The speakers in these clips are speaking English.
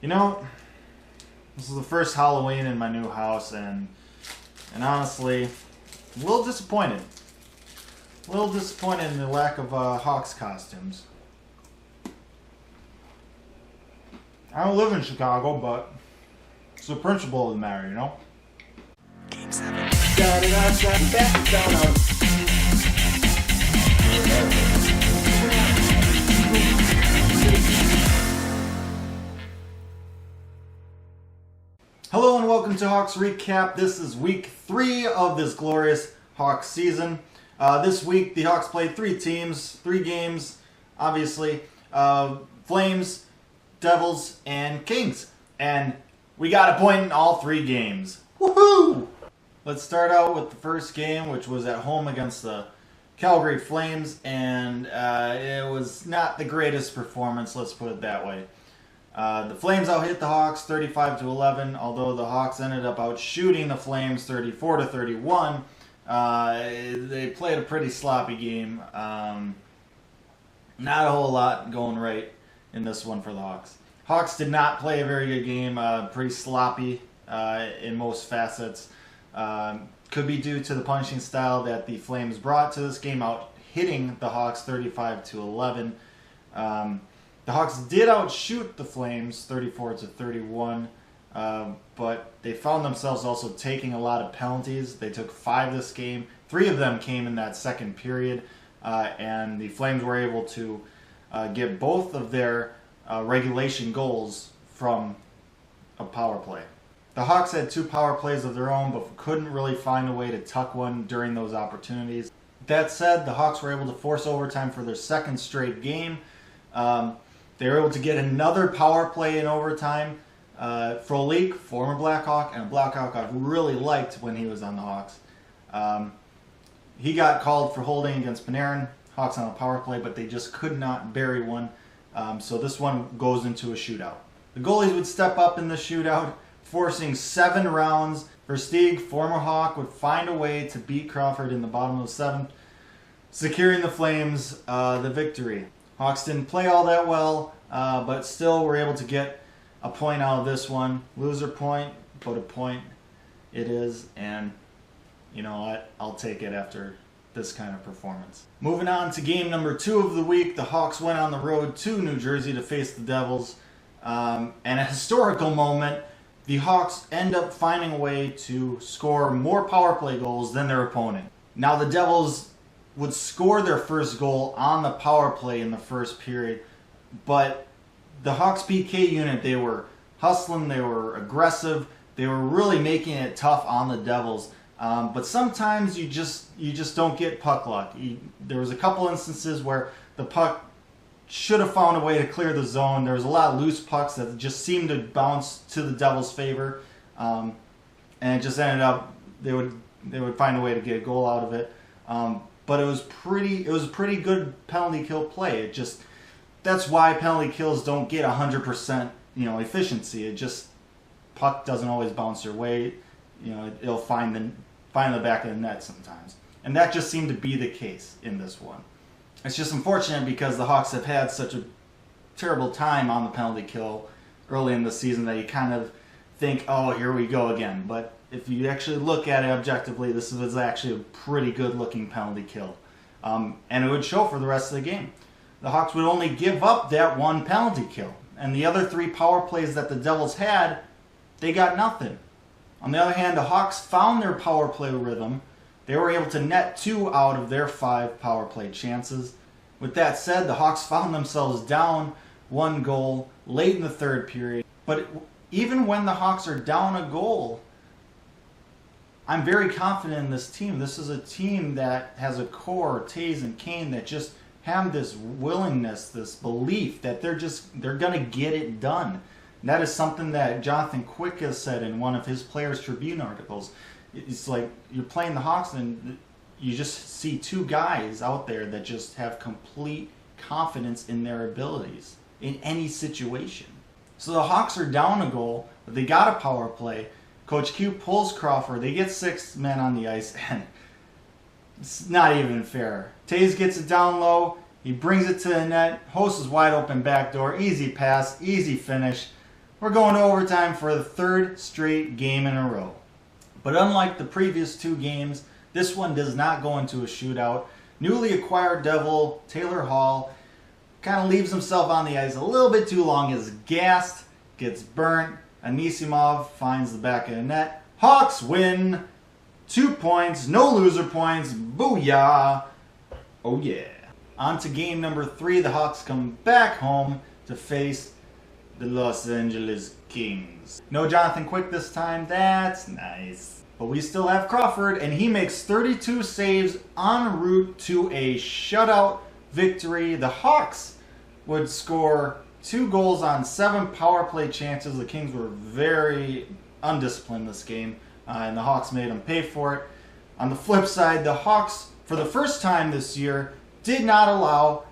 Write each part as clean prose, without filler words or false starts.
You know, this is the first Halloween in my new house, and honestly, a little disappointed. A little disappointed in the lack of Hawks costumes. I don't live in Chicago, but it's the principle of the matter, you know? Game 7. Hello and welcome to Hawks Recap. This is week 3 of this glorious Hawks season. This week the Hawks played 3 teams, 3 games, obviously. Flames, Devils, and Kings. And we got a point in all 3 games. Woohoo! Let's start out with the first game, which was at home against the Calgary Flames. And it was not the greatest performance, let's put it that way. The Flames out-hit the Hawks 35-11, although the Hawks ended up out-shooting the Flames 34-31. They played a pretty sloppy game. Not a whole lot going right in this one for the Hawks. Hawks did not play a very good game, pretty sloppy in most facets. Could be due to the punishing style that the Flames brought to this game, out-hitting the Hawks 35-11. The Hawks did outshoot the Flames 34-31, but they found themselves also taking a lot of penalties. They took 5 this game. 3 of them came in that second period, and the Flames were able to get both of their regulation goals from a power play. The Hawks had 2 power plays of their own, but couldn't really find a way to tuck one during those opportunities. That said, the Hawks were able to force overtime for their second straight game. They were able to get another power play in overtime. Frolik, former Blackhawk, and a Blackhawk I really liked when he was on the Hawks. He got called for holding against Panarin. Hawks on a power play, but they just could not bury one. So this one goes into a shootout. The goalies would step up in the shootout, forcing 7 rounds. Versteeg, former Hawk, would find a way to beat Crawford in the bottom of the 7th, securing the Flames the victory. Hawks didn't play all that well, but still were able to get a point out of this one. Loser point, but a point it is, and you know what? I'll take it after this kind of performance. Moving on to game number 2 of the week, the Hawks went on the road to New Jersey to face the Devils. And a historical moment, the Hawks end up finding a way to score more power play goals than their opponent. Now the Devils would score their first goal on the power play in the first period, but the Hawks PK unit, they were hustling, they were aggressive, they were really making it tough on the Devils. But sometimes you just don't get puck luck. There was a couple instances where the puck should have found a way to clear the zone. There was a lot of loose pucks that just seemed to bounce to the Devils' favor, and it just ended up they would find a way to get a goal out of it. But it was a pretty good penalty kill play. That's why penalty kills don't get 100% efficiency. It just, puck doesn't always bounce your way. It'll find the back of the net sometimes. And that just seemed to be the case in this one. It's just unfortunate because the Hawks have had such a terrible time on the penalty kill early in the season that you kind of think, oh, here we go again. But if you actually look at it objectively, this was actually a pretty good-looking penalty kill. And it would show for the rest of the game. The Hawks would only give up that 1 penalty kill. And the other 3 power plays that the Devils had, they got nothing. On the other hand, the Hawks found their power play rhythm. They were able to net 2 out of their 5 power play chances. With that said, the Hawks found themselves down 1 goal late in the 3rd period. But even when the Hawks are down a goal, I'm very confident in this team. This is a team that has a core, Taves and Kane, that just have this willingness, this belief that they're going to get it done. And that is something that Jonathan Quick has said in one of his Players Tribune articles. It's like you're playing the Hawks and you just see 2 guys out there that just have complete confidence in their abilities in any situation. So the Hawks are down a goal, but they got a power play. Coach Q pulls Crawford. They get 6 men on the ice, and it's not even fair. Taves gets it down low. He brings it to the net. Host is wide open back door. Easy pass, easy finish. We're going to overtime for the third straight game in a row. But unlike the previous two games, this one does not go into a shootout. Newly acquired Devil Taylor Hall kind of leaves himself on the ice a little bit too long, is gassed, gets burnt. Anisimov finds the back of the net. Hawks win 2 points, no loser points, booyah. Oh yeah. On to game number 3. The Hawks come back home to face the Los Angeles Kings. No Jonathan Quick this time, that's nice. But we still have Crawford, and he makes 32 saves en route to a shutout victory. The Hawks would score 2 goals on 7 power play chances. The Kings were very undisciplined this game, and the Hawks made them pay for it. On the flip side, the Hawks, for the first time this year, did not allow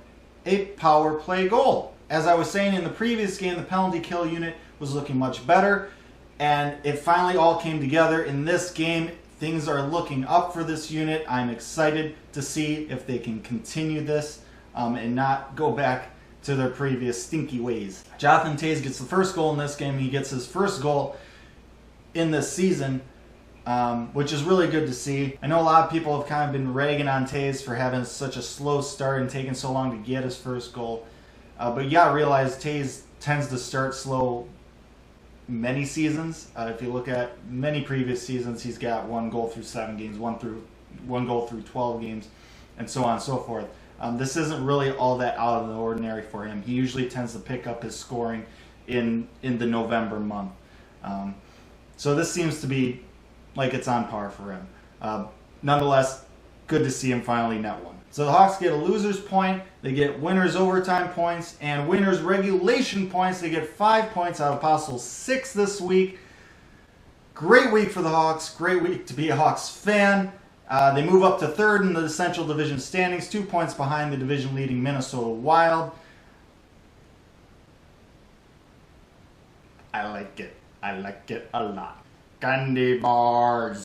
a power play goal. As I was saying in the previous game, the penalty kill unit was looking much better, and it finally all came together. In this game, things are looking up for this unit. I'm excited to see if they can continue this and not go back to their previous stinky ways. Jonathan Toews gets the first goal in this game. He gets his first goal in this season, which is really good to see. I know a lot of people have kind of been ragging on Toews for having such a slow start and taking so long to get his first goal. But you gotta realize Toews tends to start slow many seasons. If you look at many previous seasons, he's got 1 goal through 7 games, 1 goal through 12 games, and so on and so forth. This isn't really all that out of the ordinary for him. He usually tends to pick up his scoring in the November month. So this seems to be like it's on par for him. Nonetheless, good to see him finally net one. So the Hawks get a loser's point, they get winners overtime points, and winners regulation points. They get 5 points out of possible 6 this week. Great week for the Hawks, great week to be a Hawks fan. They move up to 3rd in the Central Division standings, 2 points behind the division-leading Minnesota Wild. I like it a lot. Candy bars.